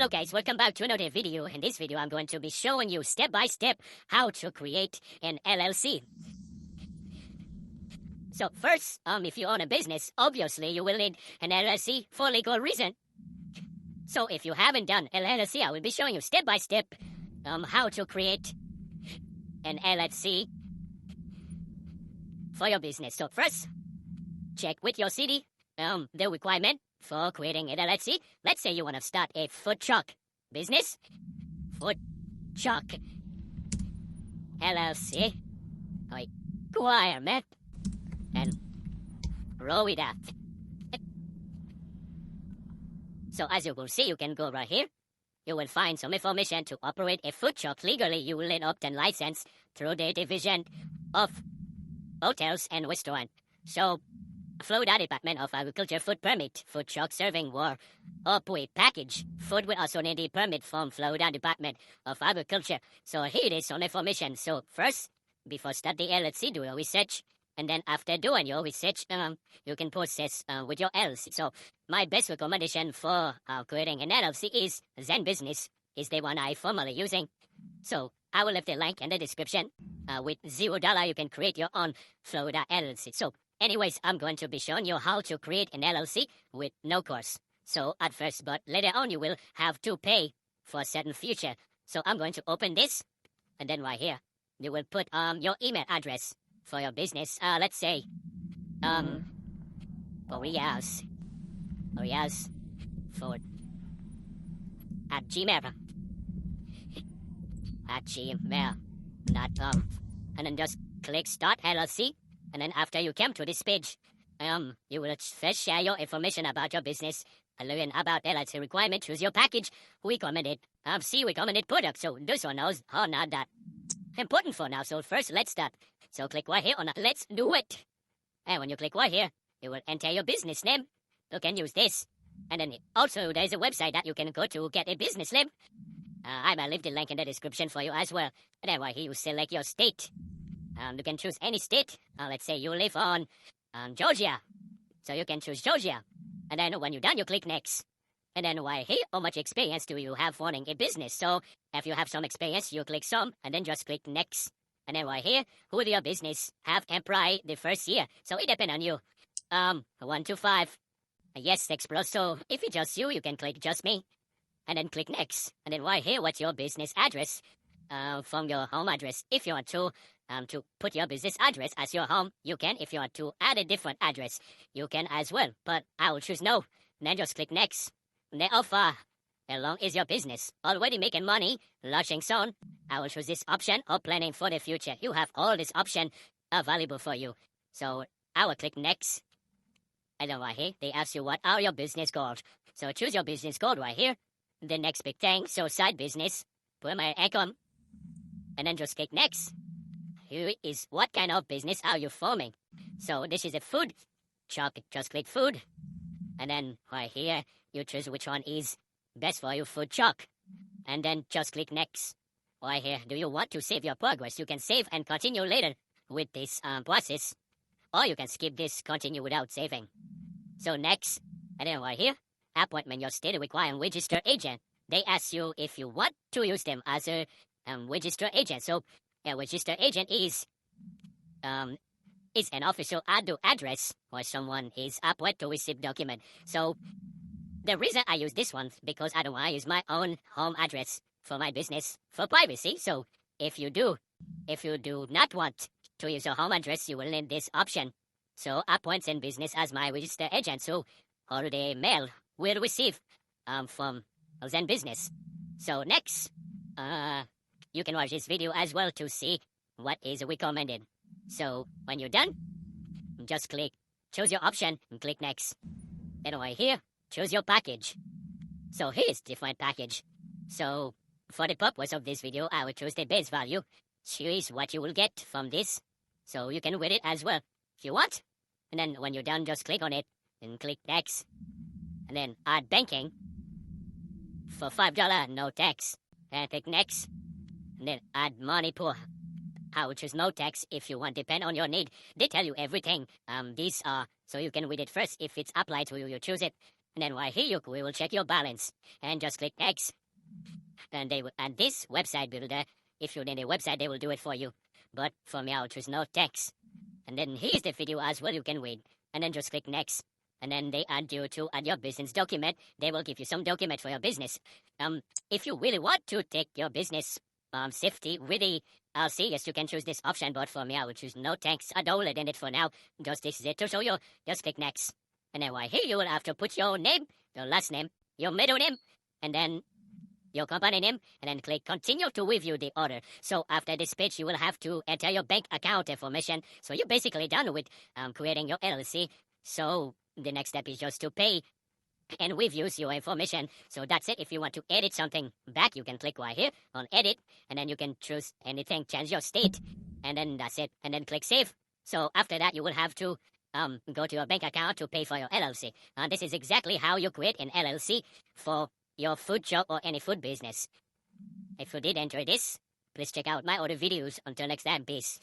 Hello guys, welcome back to another video. In this video, I'm going to be showing you step by step how to create an LLC. So first, if you own a business, obviously you will need an LLC for legal reason. So if you haven't done an LLC, I will be showing you step by step how to create an LLC for your business. So first, check with your city the requirement for creating an LLC. Let's say you want to start a food truck business. Food truck LLC requirement and roll with that. So as you will see, you can go right here. You will find some information to operate a food truck legally. You will then obtain license through the Division of Hotels and Restaurant. So Florida Department of Agriculture food permit, food truck serving war up with package. Food will also need a permit from Florida Department of Agriculture. So here it is, some information. So first, before start the LLC, do your research. And then after doing your research, you can process with your LLC. So my best recommendation for creating an LLC is Zen Business, is the one I formerly using. So I will leave the link in the description. With $0, you can create your own Florida LLC. So anyways, I'm going to be showing you how to create an LLC with no cost. So at first, but later on, you will have to pay for a certain feature. So I'm going to open this, and then right here, you will put your email address for your business. Let's say, Boreas Food at gmail.com, and then just click Start LLC. And then after you come to this page, you will first share your information about your business, learn about LLC requirement, choose your package, recommended, recommended product. So this one knows how not that important for now. So first, let's start. So click right here on Let's Do It. And when you click right here, you will enter your business name. You can use this. And then also there's a website that you can go to get a business name. I might leave the link in the description for you as well. And then right here, you select your state. You can choose any state. Let's say you live on Georgia. So you can choose Georgia. And then when you're done, you click Next. And then right here, how much experience do you have running a business? So if you have some experience, you click some, and then just click Next. And then right here, who do your business have employed the first year? So it depends on you. 1 to 5. Yes, 6 plus. So if it's just you can click Just Me. And then click Next. And then right here, what's your business address? From your home address. If you want to put your business address as your home, you can. If you want to add a different address, you can as well. But I will choose no. And then just click Next. And then how long is your business? Already making money, launching soon. I will choose this option or planning for the future. You have all this option available for you. So I will click Next. And then right here, they ask you what are your business goals. So choose your business goal right here. The next big thing, so side business, primary income. And then just click Next. Here is what kind of business are you forming. So this is a food truck. Just click food. And then right here, you choose which one is best for your food truck. And then just click Next. Right here, do you want to save your progress? You can save and continue later with this process. Or you can skip this, continue without saving. So next, and then right here, appointment, your state require a registered agent. They ask you if you want to use them as a registered agent. So a registered agent is an official address where someone is appointed to receive document. So the reason I use this one because I don't want to use my own home address for my business for privacy. So if you do not want to use your home address, you will need this option. So appoint Zen Business as my registered agent. So all the mail will receive from Zen Business. So next, you can watch this video as well to see what is recommended. So when you're done, just choose your option and click Next. Then right here, choose your package. So here's different package. So for the purpose of this video, I will choose the base value. Here is what you will get from this. So you can read it as well if you want. And then when you're done, just click on it and click Next. And then add banking for $5, no tax. And click Next. And then add money pool. I will choose no tax if you want, depend on your need. They tell you everything. These are, so you can read it first. If it's applied to you, you choose it. And then while here we will check your balance and just click next. And this website builder, if you need a website, they will do it for you. But for me, I'll choose no text. And then here's the video as well. You can wait. And then just click next. And then they add you to add your business document. They will give you some document for your business. If you really want to take your business safety with the LLC, yes, you can choose this option. But for me, I will choose no thanks. I don't let in it for now. Just this is it to show you. Just click next. And then right here, you will have to put your name, your last name, your middle name, and then your company name, and then click continue to review the order. So after this page, you will have to enter your bank account information. So you're basically done with creating your LLC. So the next step is just to pay and reviews your information. So that's it. If you want to edit something back, you can click right here on edit, and then you can choose anything, change your state, and then that's it. And then click save. So after that, you will have to go to your bank account to pay for your LLC. This is exactly how you create an LLC for your food shop or any food business. If you did enjoy this, please check out my other videos. Until next time, peace.